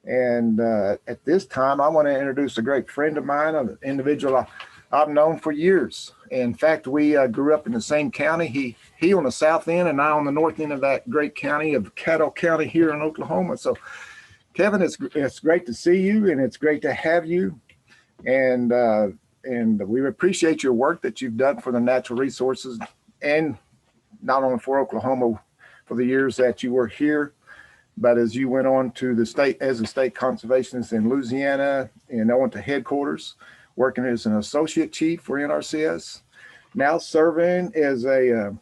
And at this time, I want to introduce a great friend of mine, an individual I've known for years. In fact, we grew up in the same county. He on the south end and I on the north end of that great county of Caddo County here in Oklahoma. So, Kevin, it's great to see you, and it's great to have you. And we appreciate your work that you've done for the natural resources, and not only for Oklahoma for the years that you were here, but as you went on to the state as a state conservationist in Louisiana and on to headquarters, working as an associate chief for NRCS, now serving as I'm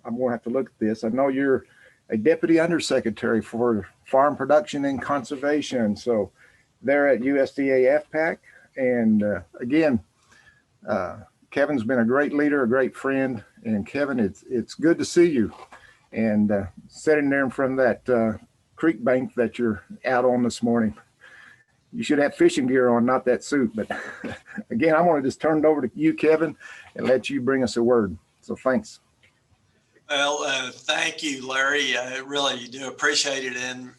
going to have to look at this. I know you're a deputy undersecretary for farm production and conservation. So they're at USDA FPAC. And again, Kevin's been a great leader, a great friend. And Kevin, it's good to see you. And sitting there in front of that creek bank that you're out on this morning. You should have fishing gear on, not that suit. But again, I want to just turn it over to you, Kevin, and let you bring us a word. So thanks. Well, thank you, Larry. I really do appreciate it. And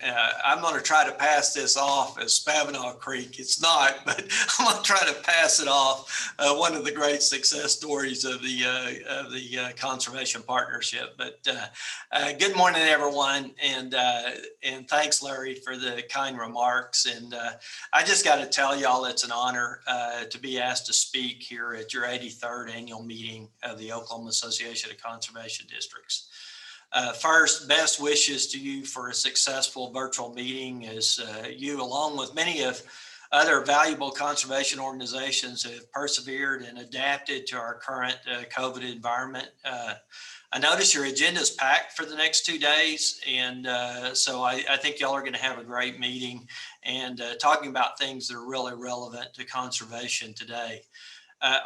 I'm going to try to pass this off as Spavinaw Creek. It's not, but I'm going to try to pass it off. One of the great success stories of the Conservation Partnership. But good morning, everyone. And thanks, Larry, for the kind remarks. And I just got to tell y'all it's an honor to be asked to speak here at your 83rd annual meeting of the Oklahoma Association of Conservation Districts. First, best wishes to you for a successful virtual meeting as you, along with many of other valuable conservation organizations, have persevered and adapted to our current COVID environment. I notice your agenda is packed for the next 2 days, and so I think y'all are going to have a great meeting and talking about things that are really relevant to conservation today.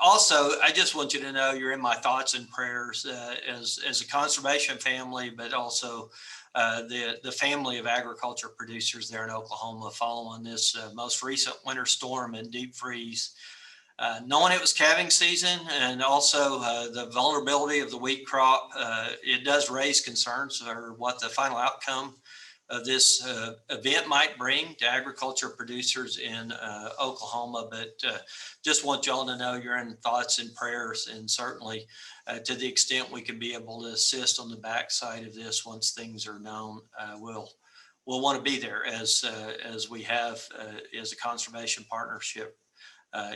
Also, I just want you to know you're in my thoughts and prayers as a conservation family, but also the family of agriculture producers there in Oklahoma following this most recent winter storm and deep freeze. Knowing it was calving season and also the vulnerability of the wheat crop, it does raise concerns for what the final outcome of this event might bring to agriculture producers in Oklahoma. But just want y'all to know you're in thoughts and prayers, and certainly to the extent we can be able to assist on the backside of this once things are known, we'll want to be there as we have as a conservation partnership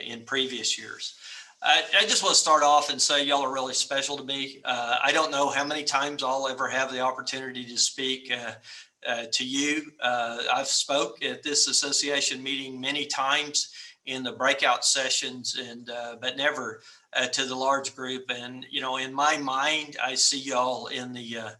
in previous years. I just want to start off and say y'all are really special to me. I don't know how many times I'll ever have the opportunity to speak to you. I've spoke at this association meeting many times in the breakout sessions, and but never to the large group. And you know, in my mind, I see y'all in the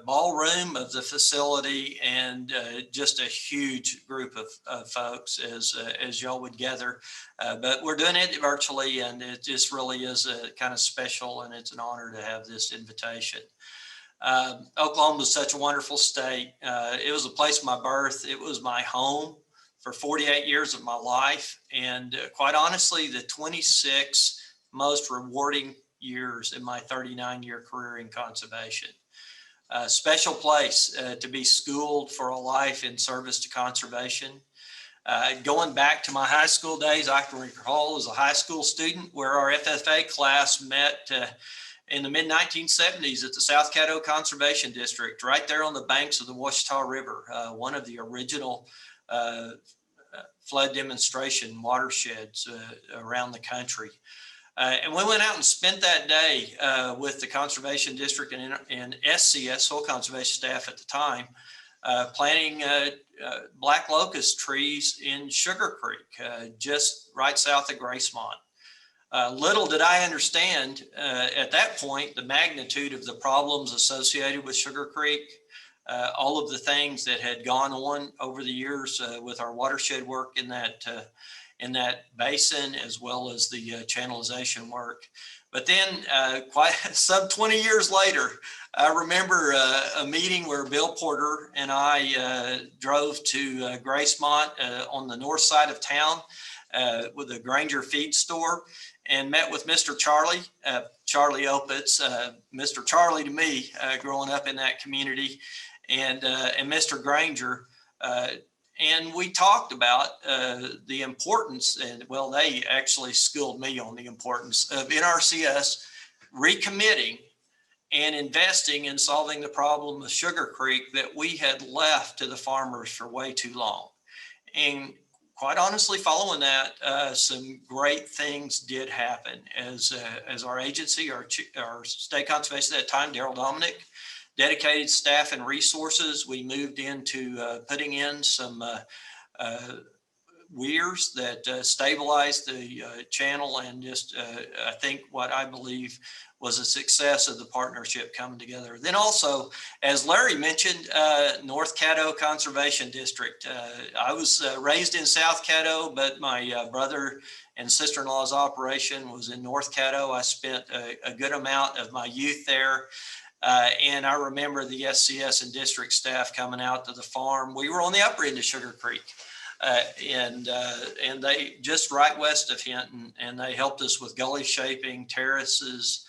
ballroom of the facility, and just a huge group of folks as y'all would gather. But we're doing it virtually, and it just really is a kind of special, and it's an honor to have this invitation. Oklahoma is such a wonderful state. It was a place of my birth. It was my home for 48 years of my life. And quite honestly, the 26 most rewarding years in my 39-year career in conservation. A special place to be schooled for a life in service to conservation. Going back to my high school days, I can recall as a high school student where our FFA class met in the mid-1970s at the South Caddo Conservation District, right there on the banks of the Ouachita River, one of the original flood demonstration watersheds around the country. And we went out and spent that day with the Conservation District and SCS, Soil Conservation staff at the time, planting black locust trees in Sugar Creek, just right south of Gracemont. Little did I understand at that point the magnitude of the problems associated with Sugar Creek, all of the things that had gone on over the years with our watershed work in that basin, as well as the channelization work. But then quite some 20 years later, I remember a meeting where Bill Porter and I drove to Gracemont on the north side of town with a Granger feed store, and met with Mr. Charlie Opitz, Mr. Charlie to me, growing up in that community, and Mr. Granger. And we talked about the importance, and well, they actually schooled me on the importance of NRCS recommitting and investing in solving the problem of Sugar Creek that we had left to the farmers for way too long. And quite honestly, following that, some great things did happen as our agency, our state conservation at that time, Daryl Dominic, dedicated staff and resources. We moved into putting in some weirs that stabilized the channel, and just I think what I believe was a success of the partnership coming together. Then also, as Larry mentioned, North Caddo Conservation District. I was raised in South Caddo, but my brother and sister-in-law's operation was in North Caddo. I spent a good amount of my youth there. And I remember the SCS and district staff coming out to the farm. We were on the upper end of Sugar Creek. And they just right west of Hinton, and they helped us with gully shaping, terraces,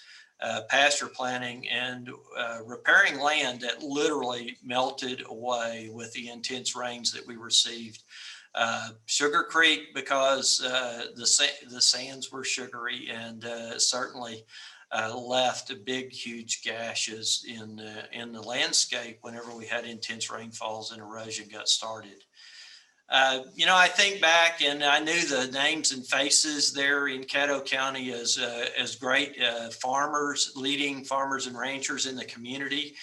pasture planting, and repairing land that literally melted away with the intense rains that we received. Sugar Creek, because the sands were sugary, and certainly left big, huge gashes in the landscape whenever we had intense rainfalls and erosion got started. I think back, and I knew the names and faces there in Caddo County as great farmers, leading farmers and ranchers in the community.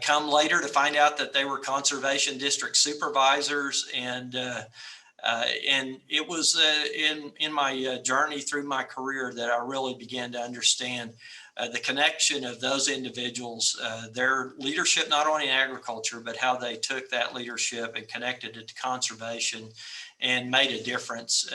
Come later to find out that they were conservation district supervisors, and it was in my journey through my career that I really began to understand the connection of those individuals, their leadership, not only in agriculture, but how they took that leadership and connected it to conservation and made a difference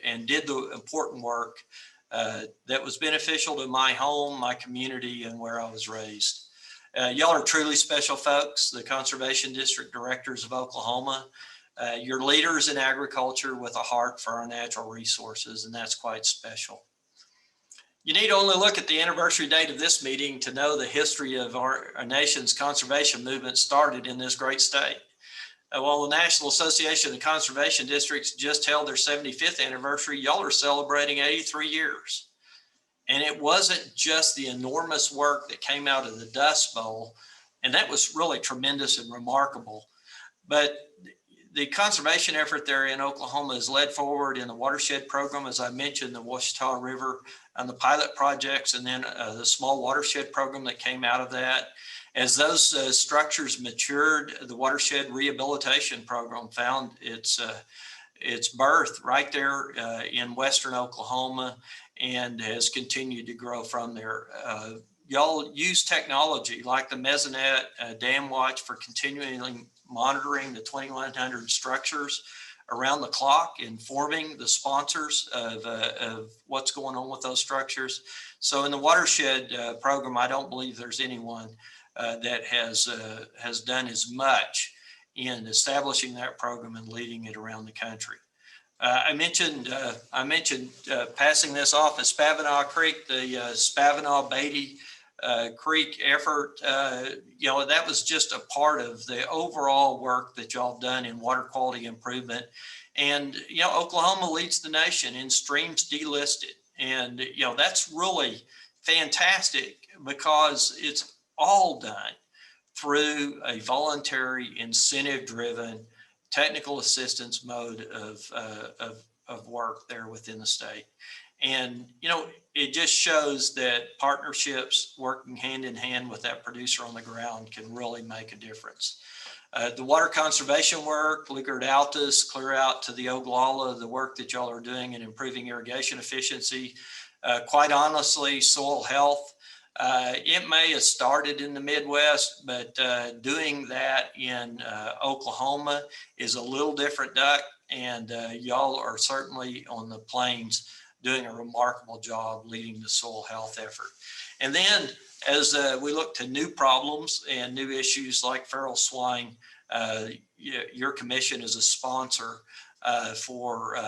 and did the important work that was beneficial to my home, my community, and where I was raised. Y'all are truly special folks, the Conservation District Directors of Oklahoma. You're leaders in agriculture with a heart for our natural resources, and that's quite special. You need only look at the anniversary date of this meeting to know the history of our nation's conservation movement started in this great state. While the National Association of Conservation Districts just held their 75th anniversary, y'all are celebrating 83 years. And it wasn't just the enormous work that came out of the Dust Bowl, and that was really tremendous and remarkable. But the conservation effort there in Oklahoma is led forward in the watershed program, as I mentioned, the Washita River and the pilot projects, and then the small watershed program that came out of that. As those structures matured, the watershed rehabilitation program found its birth right there in western Oklahoma, and has continued to grow from there. Y'all use technology like the Mesonet Dam Watch for continually monitoring the 2,100 structures around the clock, informing the sponsors of what's going on with those structures. So in the watershed program, I don't believe there's anyone that has done as much in establishing that program and leading it around the country. I mentioned passing this off as Spavinaw Creek, the Spavinaw-Beatty Creek effort. That was just a part of the overall work that y'all done in water quality improvement. And, Oklahoma leads the nation in streams delisted. And, that's really fantastic because it's all done through a voluntary, incentive-driven, technical assistance mode of work there within the state. And, it just shows that partnerships working hand in hand with that producer on the ground can really make a difference. The water conservation work, Lucard Altus, clear out to the Oglala, the work that y'all are doing in improving irrigation efficiency. Quite honestly, soil health, it may have started in the Midwest, but doing that in Oklahoma is a little different duck, and y'all are certainly on the plains doing a remarkable job leading the soil health effort. And then as we look to new problems and new issues like feral swine, your commission is a sponsor for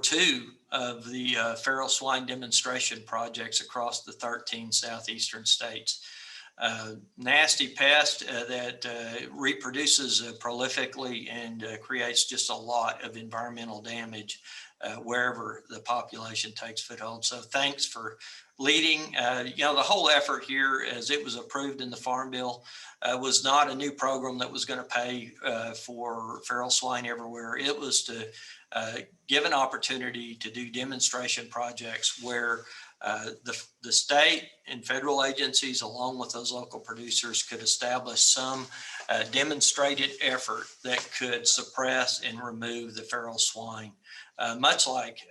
two of the feral swine demonstration projects across the 13 southeastern states. nasty pest that reproduces prolifically and creates just a lot of environmental damage wherever the population takes foothold. So thanks for leading. The whole effort here, as it was approved in the Farm Bill, was not a new program that was going to pay for feral swine everywhere. It was to give an opportunity to do demonstration projects where the state and federal agencies, along with those local producers, could establish some demonstrated effort that could suppress and remove the feral swine. Much like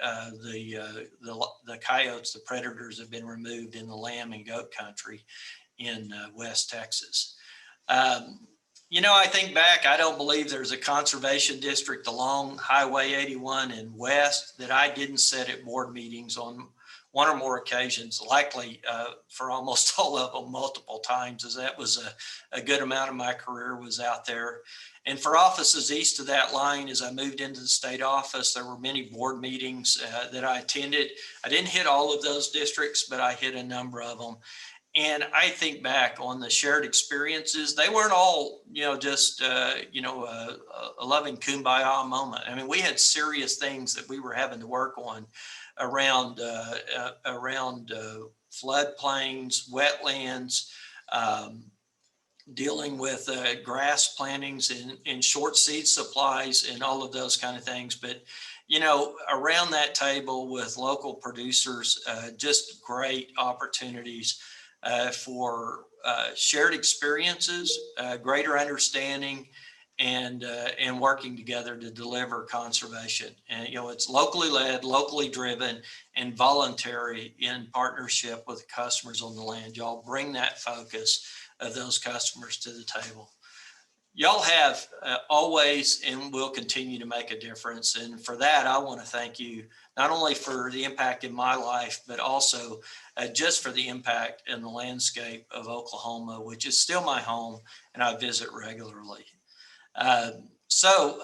the coyotes, the predators have been removed in the lamb and goat country in West Texas. I think back, I don't believe there's a conservation district along Highway 81 and west that I didn't sit at board meetings on one or more occasions, likely for almost all of them multiple times, as that was a good amount of my career was out there. And for offices east of that line, as I moved into the state office, there were many board meetings that I attended. I didn't hit all of those districts, but I hit a number of them. And I think back on the shared experiences, they weren't all, just, a loving kumbaya moment. I mean, we had serious things that we were having to work on around floodplains, wetlands, dealing with grass plantings and short seed supplies and all of those kind of things. But, around that table with local producers, just great opportunities for shared experiences, greater understanding, and working together to deliver conservation. And it's locally led, locally driven, and voluntary in partnership with the customers on the land. Y'all bring that focus of those customers to the table. Y'all have always and will continue to make a difference. And for that, I want to thank you, not only for the impact in my life, but also just for the impact in the landscape of Oklahoma, which is still my home and I visit regularly. So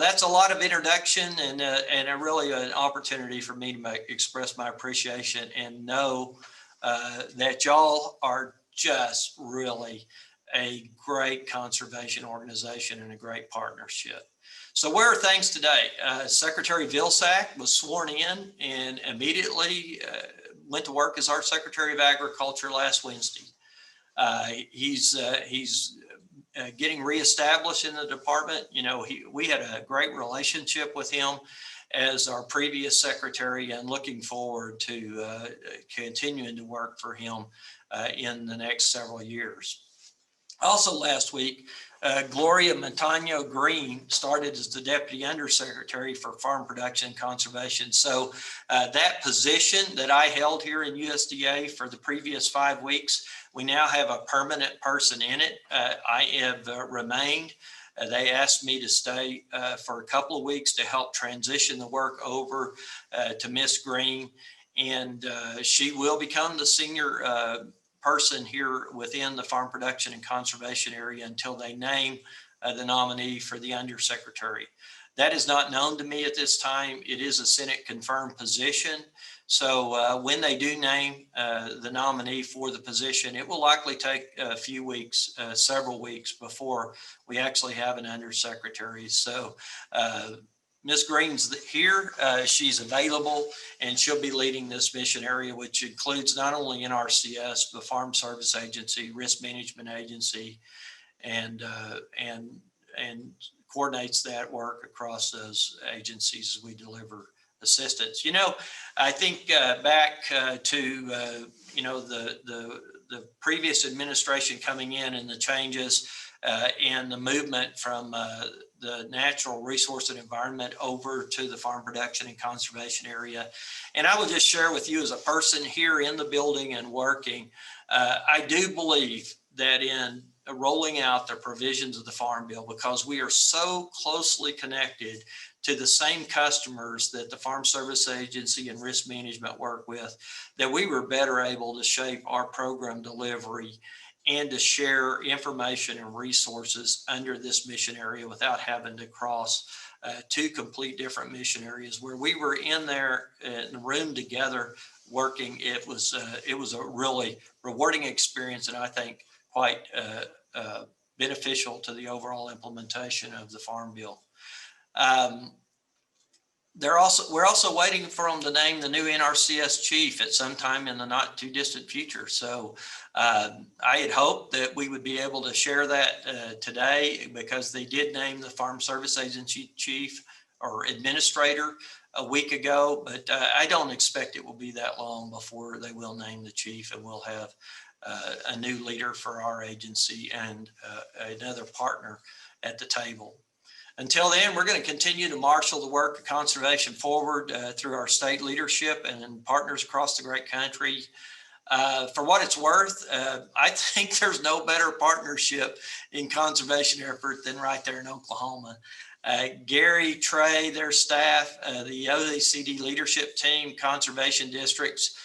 that's a lot of introduction and a really an opportunity for me to express my appreciation and know that y'all are just really a great conservation organization and a great partnership. So where are things today? Secretary Vilsack was sworn in and immediately went to work as our Secretary of Agriculture last Wednesday. He's getting reestablished in the department. We had a great relationship with him as our previous secretary, and looking forward to continuing to work for him in the next several years. Also last week, Gloria Montano Green started as the Deputy Undersecretary for Farm Production and Conservation. So that position that I held here in USDA for the previous 5 weeks, we now have a permanent person in it. I have remained. They asked me to stay for a couple of weeks to help transition the work over to Miss Green. And she will become the senior person here within the farm production and conservation area until they name the nominee for the undersecretary. That is not known to me at this time. It is a Senate confirmed position. So when they do name the nominee for the position, it will likely take a few weeks, several weeks before we actually have an undersecretary. So Ms. Green's here, she's available, and she'll be leading this mission area, which includes not only NRCS, the Farm Service Agency, Risk Management Agency, and coordinates that work across those agencies as we deliver assistance. I think back to the previous administration coming in and the changes and the movement from the natural resource and environment over to the farm production and conservation area. And I will just share with you as a person here in the building and working, I do believe that in rolling out the provisions of the Farm Bill, because we are so closely connected to the same customers that the Farm Service Agency and Risk Management work with, that we were better able to shape our program delivery and to share information and resources under this mission area without having to cross two complete different mission areas. Where we were in there in the room together working, it was a really rewarding experience, and I think quite beneficial to the overall implementation of the Farm Bill. We're also waiting for them to name the new NRCS chief at some time in the not too distant future. So I had hoped that we would be able to share that today, because they did name the Farm Service Agency chief or administrator a week ago, but I don't expect it will be that long before they will name the chief, and we'll have a new leader for our agency and another partner at the table. Until then, we're going to continue to marshal the work of conservation forward through our state leadership and partners across the great country. For what it's worth, I think there's no better partnership in conservation effort than right there in Oklahoma. Gary, Trey, their staff, the OECD leadership team, conservation districts,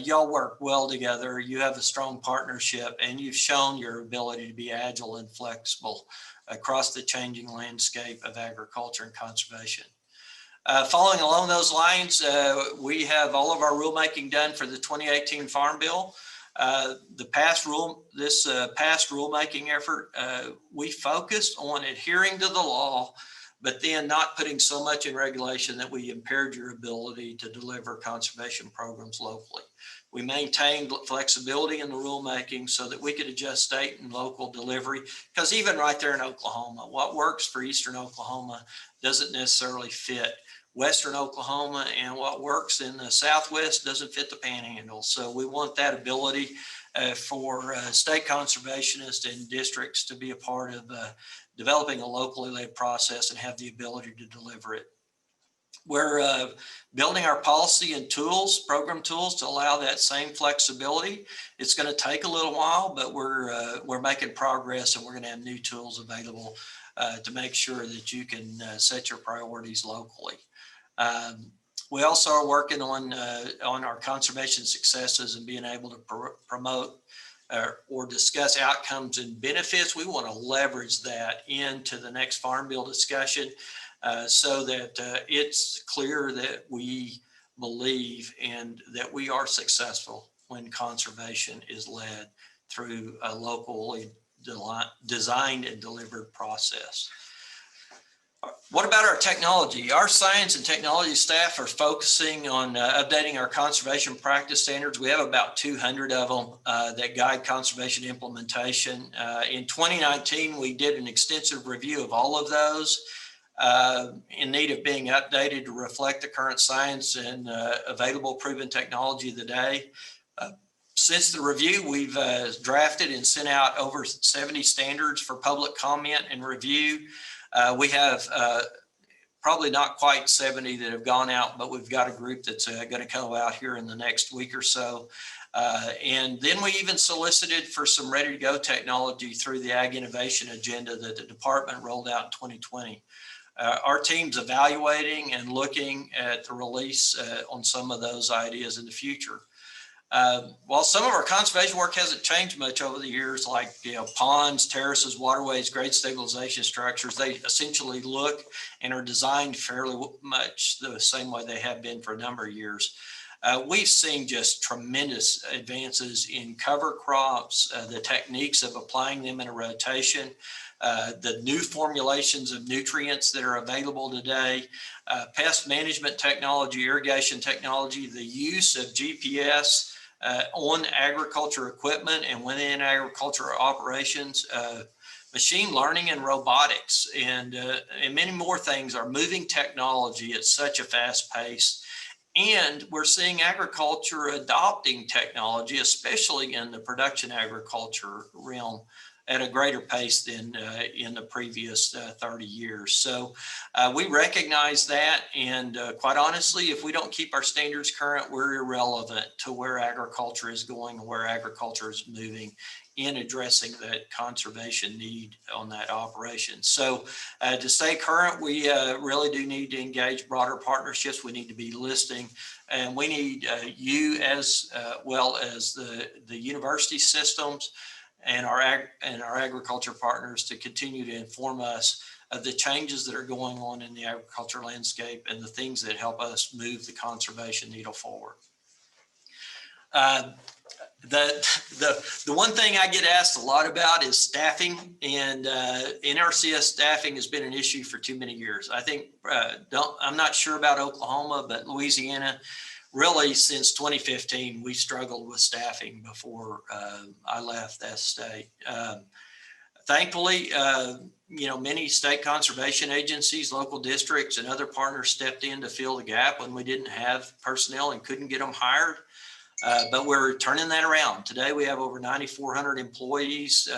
y'all work well together. You have a strong partnership, and you've shown your ability to be agile and flexible across the changing landscape of agriculture and conservation. Following along those lines, we have all of our rulemaking done for the 2018 Farm Bill. This past rulemaking effort, we focused on adhering to the law, but then not putting so much in regulation that we impaired your ability to deliver conservation programs locally. We maintained flexibility in the rulemaking so that we could adjust state and local delivery, because even right there in Oklahoma, what works for Eastern Oklahoma doesn't necessarily fit Western Oklahoma, and what works in the Southwest doesn't fit the Panhandle. So we want that ability for state conservationists and districts to be a part of developing a locally led process and have the ability to deliver it. We're building our policy and tools, program tools, to allow that same flexibility. It's going to take a little while, but we're making progress, and we're going to have new tools available to make sure that you can set your priorities locally. We also are working on our conservation successes and being able to promote or discuss outcomes and benefits. We want to leverage that into the next Farm Bill discussion, so that it's clear that we believe and that we are successful when conservation is led through a locally designed and delivered process. What about our technology? Our science and technology staff are focusing on updating our conservation practice standards. We have about 200 of them that guide conservation implementation. In 2019, we did an extensive review of all of those, in need of being updated to reflect the current science and available proven technology of the day. Since the review, we've drafted and sent out over 70 standards for public comment and review. We have probably not quite 70 that have gone out, but we've got a group that's going to come out here in the next week or so. And then we even solicited for some ready to go technology through the Ag Innovation Agenda that the department rolled out in 2020. Our team's evaluating and looking at the release on some of those ideas in the future. While some of our conservation work hasn't changed much over the years, like ponds, terraces, waterways, grade stabilization structures, they essentially look and are designed fairly much the same way they have been for a number of years. We've seen just tremendous advances in cover crops, the techniques of applying them in a rotation, the new formulations of nutrients that are available today, pest management technology, irrigation technology, the use of GPS on agriculture equipment and within agriculture operations, machine learning and robotics, and many more things are moving technology at such a fast pace. And we're seeing agriculture adopting technology, especially in the production agriculture realm, at a greater pace than in the previous 30 years. So we recognize that, and quite honestly, if we don't keep our standards current, we're irrelevant to where agriculture is going and where agriculture is moving in addressing that conservation need on that operation. So to stay current, we really do need to engage broader partnerships. We need to be listening, and we need you as well as the university systems and our agriculture partners to continue to inform us of the changes that are going on in the agriculture landscape and the things that help us move the conservation needle forward. The one thing I get asked a lot about is staffing, and NRCS staffing has been an issue for too many years. I think I'm not sure about Oklahoma, but Louisiana, really since 2015, we struggled with staffing before I left that state. Thankfully, many state conservation agencies, local districts, and other partners stepped in to fill the gap when we didn't have personnel and couldn't get them hired. But we're turning that around. Today, we have over 9,400 employees.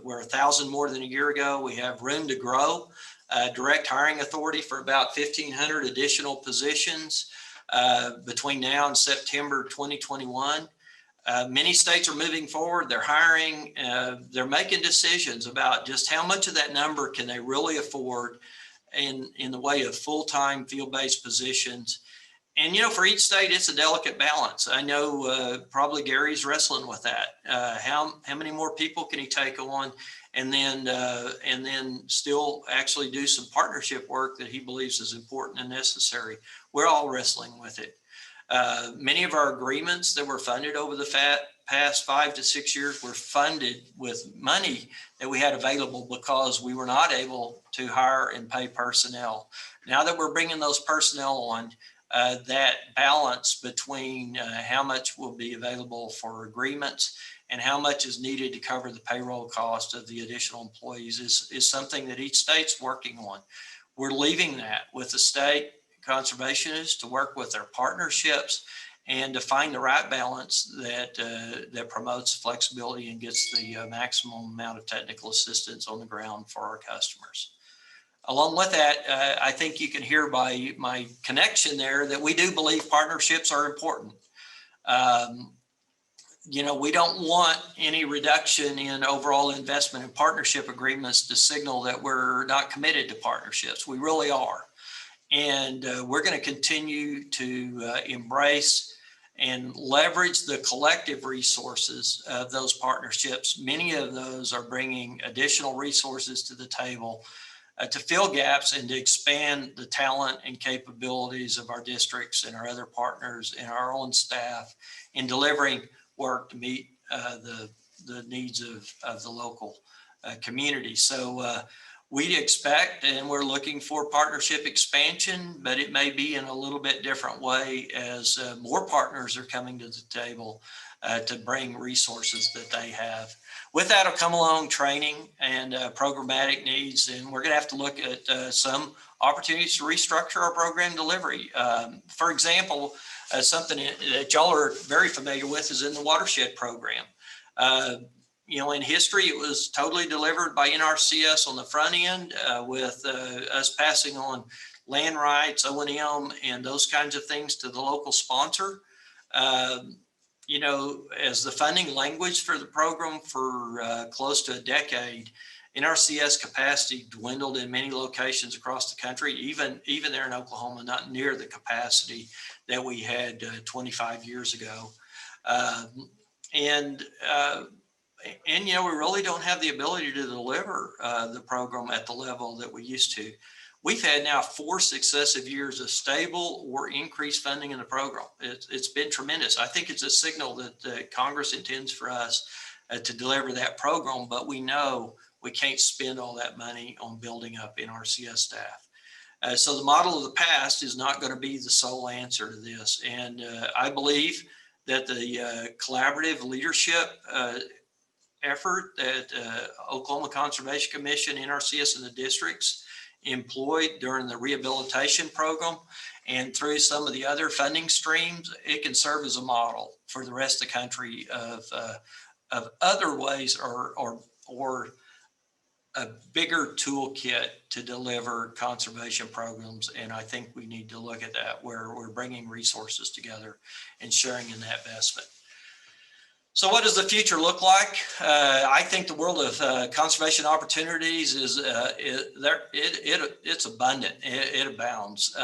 We're 1,000 more than a year ago. We have room to grow. Direct hiring authority for about 1,500 additional positions between now and September 2021. Many states are moving forward. They're hiring. They're making decisions about just how much of that number can they really afford in the way of full-time field-based positions. And, for each state, it's a delicate balance. I know probably Gary's wrestling with that. How many more people can he take on, and then still actually do some partnership work that he believes is important and necessary? We're all wrestling with it. Many of our agreements that were funded over the past 5 to 6 years were funded with money that we had available because we were not able to hire and pay personnel. Now that we're bringing those personnel on, that balance between how much will be available for agreements and how much is needed to cover the payroll cost of the additional employees is something that each state's working on. We're leaving that with the state conservationists to work with their partnerships and to find the right balance that promotes flexibility and gets the maximum amount of technical assistance on the ground for our customers. Along with that, I think you can hear by my connection there that we do believe partnerships are important. We don't want any reduction in overall investment in partnership agreements to signal that we're not committed to partnerships. We really are. And we're going to continue to embrace and leverage the collective resources of those partnerships. Many of those are bringing additional resources to the table to fill gaps and to expand the talent and capabilities of our districts and our other partners and our own staff in delivering work to meet the needs of the local community. So we expect, and we're looking for partnership expansion, but it may be in a little bit different way as more partners are coming to the table to bring resources that they have. With that will come along training and programmatic needs, and we're going to have to look at some opportunities to restructure our program delivery. For example, something that y'all are very familiar with is in the watershed program. In history, it was totally delivered by NRCS on the front end with us passing on land rights, O&M, and those kinds of things to the local sponsor. As the funding language for the program for close to a decade, NRCS capacity dwindled in many locations across the country, even there in Oklahoma, not near the capacity that we had 25 years ago. We really don't have the ability to deliver the program at the level that we used to. We've had now 4 successive years of stable or increased funding in the program. It's been tremendous. I think it's a signal that Congress intends for us to deliver that program, but we know we can't spend all that money on building up NRCS staff. So the model of the past is not going to be the sole answer to this. And I believe that the collaborative leadership effort that Oklahoma Conservation Commission, NRCS, and the districts employed during the rehabilitation program and through some of the other funding streams, it can serve as a model for the rest of the country of other ways or a bigger toolkit to deliver conservation programs. And I think we need to look at that where we're bringing resources together and sharing in that investment. So what does the future look like? I think the world of conservation opportunities is it's abundant. It abounds.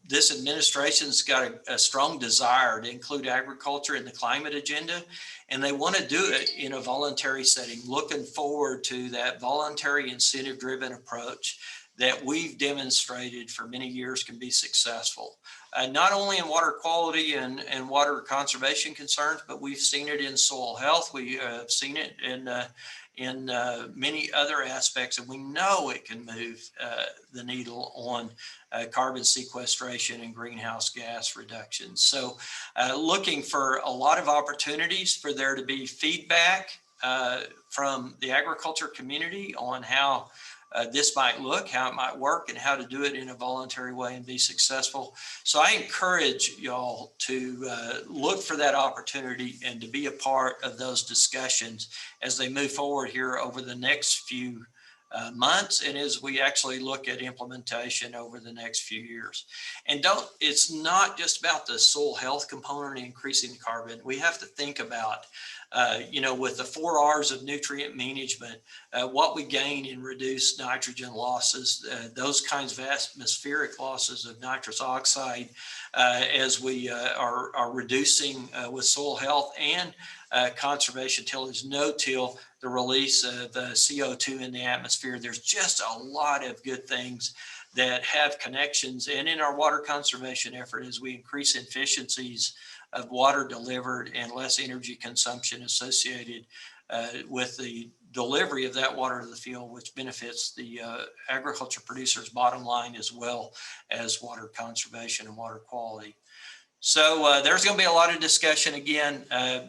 This administration's got a strong desire to include agriculture in the climate agenda, and they want to do it in a voluntary setting, looking forward to that voluntary incentive-driven approach that we've demonstrated for many years can be successful, not only in water quality and water conservation concerns, but we've seen it in soil health. We have seen it in many other aspects, and we know it can move the needle on carbon sequestration and greenhouse gas reduction. So looking for a lot of opportunities for there to be feedback from the agriculture community on how this might look, how it might work, and how to do it in a voluntary way and be successful. So I encourage y'all to look for that opportunity and to be a part of those discussions as they move forward here over the next few months, and as we actually look at implementation over the next few years. And it's not just about the soil health component and increasing carbon. We have to think about with the 4 R's of nutrient management, what we gain in reduced nitrogen losses, those kinds of atmospheric losses of nitrous oxide as we are reducing with soil health and conservation tillage, no-till, the release of CO2 in the atmosphere. There's just a lot of good things that have connections. And in our water conservation effort, as we increase efficiencies of water delivered and less energy consumption associated with the delivery of that water to the field, which benefits the agriculture producer's bottom line as well as water conservation and water quality. So there's going to be a lot of discussion again.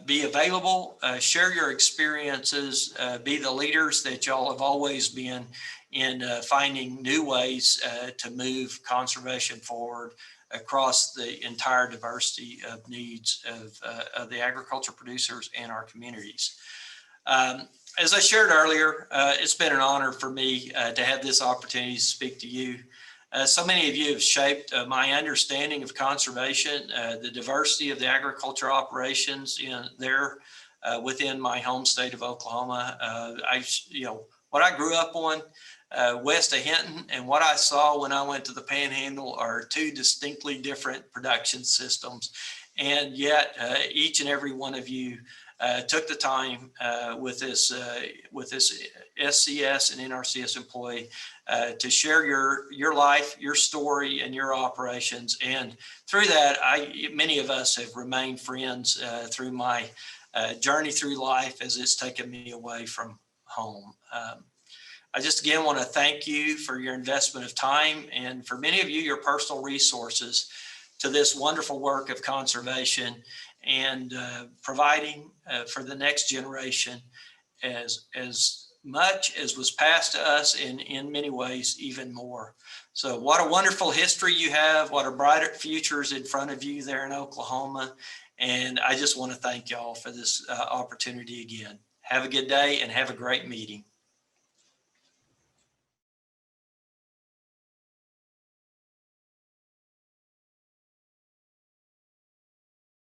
Be available, share your experiences, be the leaders that y'all have always been in finding new ways to move conservation forward across the entire diversity of needs of the agriculture producers and our communities. As I shared earlier, it's been an honor for me to have this opportunity to speak to you. So many of you have shaped my understanding of conservation, the diversity of the agriculture operations within my home state of Oklahoma. What I grew up on west of Hinton and what I saw when I went to the Panhandle are two distinctly different production systems. And yet each and every one of you took the time with this SCS and NRCS employee to share your life, your story, and your operations. And through that, many of us have remained friends through my journey through life as it's taken me away from home. I just again want to thank you for your investment of time, and for many of you, your personal resources to this wonderful work of conservation and providing for the next generation as much as was passed to us, and in many ways even more. So what a wonderful history you have, what a brighter future is in front of you there in Oklahoma. And I just want to thank y'all for this opportunity again. Have a good day and have a great meeting.